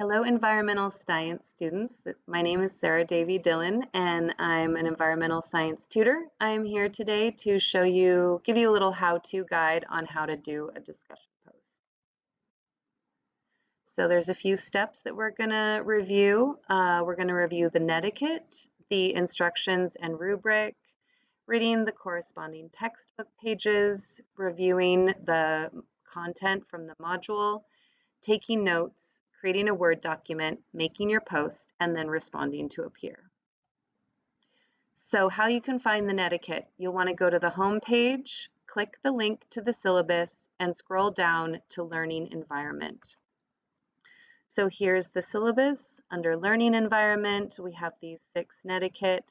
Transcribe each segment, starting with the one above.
Hello, environmental science students. My name is Sarah Davy Dillon, and I'm an environmental science tutor. I'm here today to give you a little how-to guide on how to do a discussion post. So there's a few steps that we're gonna review. We're gonna review the netiquette, the instructions and rubric, reading the corresponding textbook pages, reviewing the content from the module, taking notes, creating a Word document, making your post, and then responding to a peer. So how you can find the netiquette, you'll want to go to the home page, click the link to the syllabus, and scroll down to Learning Environment. So here's the syllabus. Under Learning Environment, we have these 6 netiquette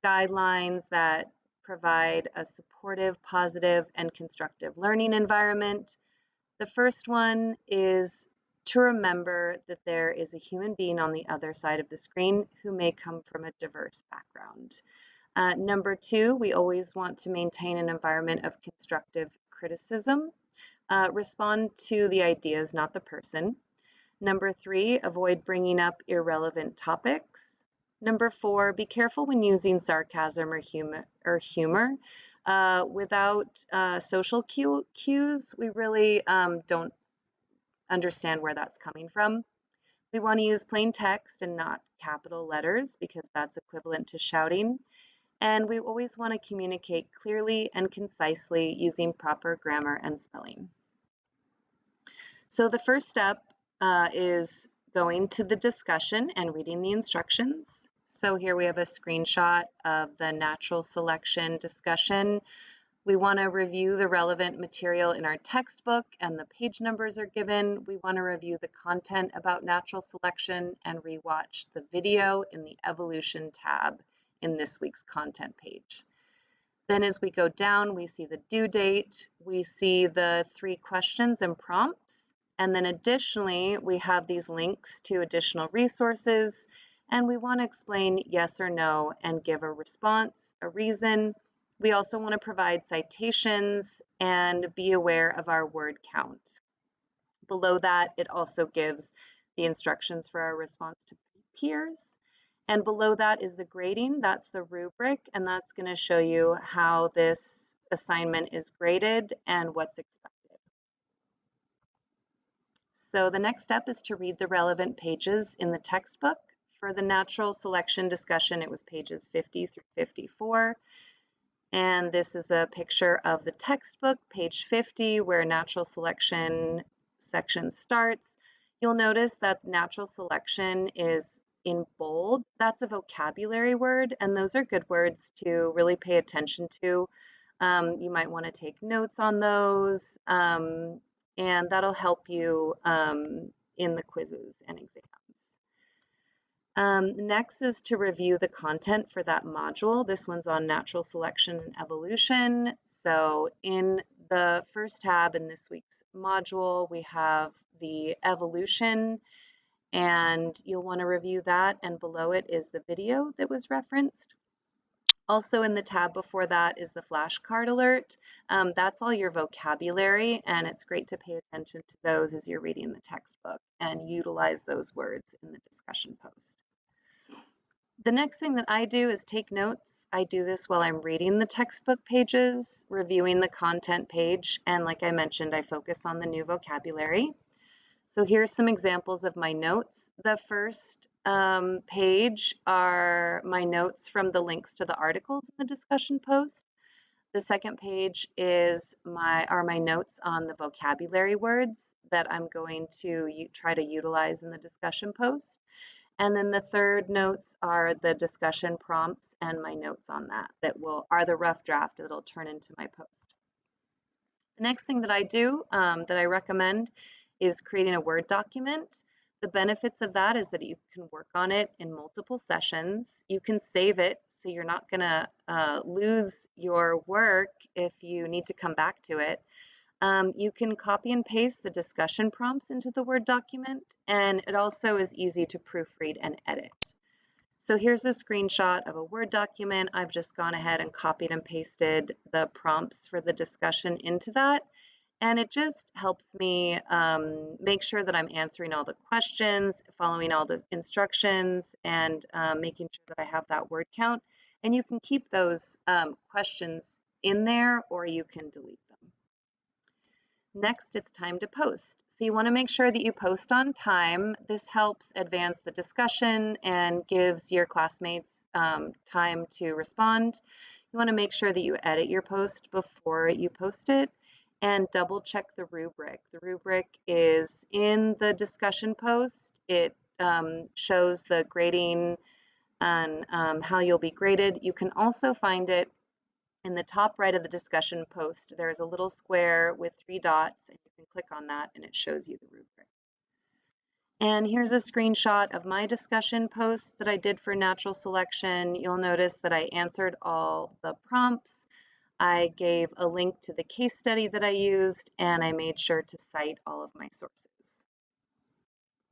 guidelines that provide a supportive, positive, and constructive learning environment. The first one is to remember that there is a human being on the other side of the screen who may come from a diverse background. Number 2, we always want to maintain an environment of constructive criticism. Respond to the ideas, not the person. Number 3, avoid bringing up irrelevant topics. Number 4, be careful when using sarcasm or humor. Without social cues, we really don't understand where that's coming from. We want to use plain text and not capital letters because that's equivalent to shouting. And we always want to communicate clearly and concisely using proper grammar and spelling. So the first step is going to the discussion and reading the instructions. So here we have a screenshot of the natural selection discussion. We want to review the relevant material in our textbook and the page numbers are given. We want to review the content about natural selection and rewatch the video in the evolution tab in this week's content page. Then as we go down, we see the due date, we see the 3 questions and prompts, and then additionally, we have these links to additional resources, and we want to explain yes or no and give a response, a reason. We also want to provide citations and be aware of our word count. Below that, it also gives the instructions for our response to peers. And below that is the grading, that's the rubric, and that's going to show you how this assignment is graded and what's expected. So the next step is to read the relevant pages in the textbook. For the natural selection discussion, it was pages 50 through 54. And this is a picture of the textbook, page 50, where natural selection section starts. You'll notice that natural selection is in bold. That's a vocabulary word, and those are good words to really pay attention to. You might want to take notes on those, and that'll help you in the quizzes and exams. Next is to review the content for that module. This one's on natural selection and evolution. So in the first tab in this week's module, we have the evolution, and you'll want to review that, and below it is the video that was referenced. Also in the tab before that is the flashcard alert. That's all your vocabulary, and it's great to pay attention to those as you're reading the textbook and utilize those words in the discussion post. The next thing that I do is take notes. I do this while I'm reading the textbook pages, reviewing the content page, and like I mentioned, I focus on the new vocabulary. So here's some examples of my notes. The first page are my notes from the links to the articles in the discussion post. The second page are my notes on the vocabulary words that I'm going to try to utilize in the discussion post. And then the third notes are the discussion prompts and my notes on that are the rough draft that'll turn into my post. The next thing that I do that I recommend is creating a Word document. The benefits of that is that you can work on it in multiple sessions. You can save it so you're not going to lose your work if you need to come back to it. You can copy and paste the discussion prompts into the Word document, and it also is easy to proofread and edit. So here's a screenshot of a Word document. I've just gone ahead and copied and pasted the prompts for the discussion into that, And it just helps me make sure that I'm answering all the questions, following all the instructions, and making sure that I have that word count. And you can keep those questions in there or you can delete them. Next, it's time to post. So you want to make sure that you post on time. This helps advance the discussion and gives your classmates time to respond. You want to make sure that you edit your post before you post it and double check the rubric. The rubric is in the discussion post. It shows the grading and how you'll be graded. You can also find it in the top right of the discussion post. There's a little square with 3 dots, and you can click on that and it shows you the rubric. And here's a screenshot of my discussion post that I did for natural selection. You'll notice that I answered all the prompts. I gave a link to the case study that I used, and I made sure to cite all of my sources.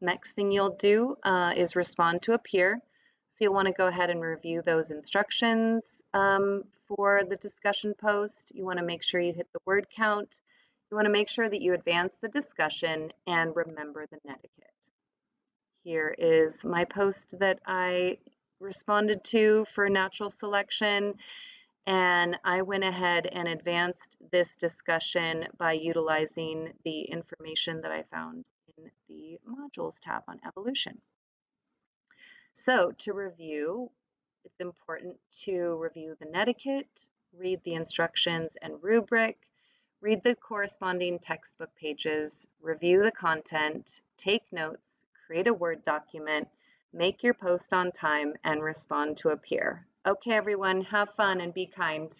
Next thing you'll do is respond to a peer. So you'll want to go ahead and review those instructions for the discussion post. You want to make sure you hit the word count. You want to make sure that you advance the discussion and remember the netiquette. Here is my post that I responded to for natural selection. And I went ahead and advanced this discussion by utilizing the information that I found in the modules tab on evolution. So to review, it's important to review the netiquette, read the instructions and rubric, read the corresponding textbook pages, review the content, take notes, create a Word document, make your post on time, and respond to a peer. Okay, everyone, have fun and be kind.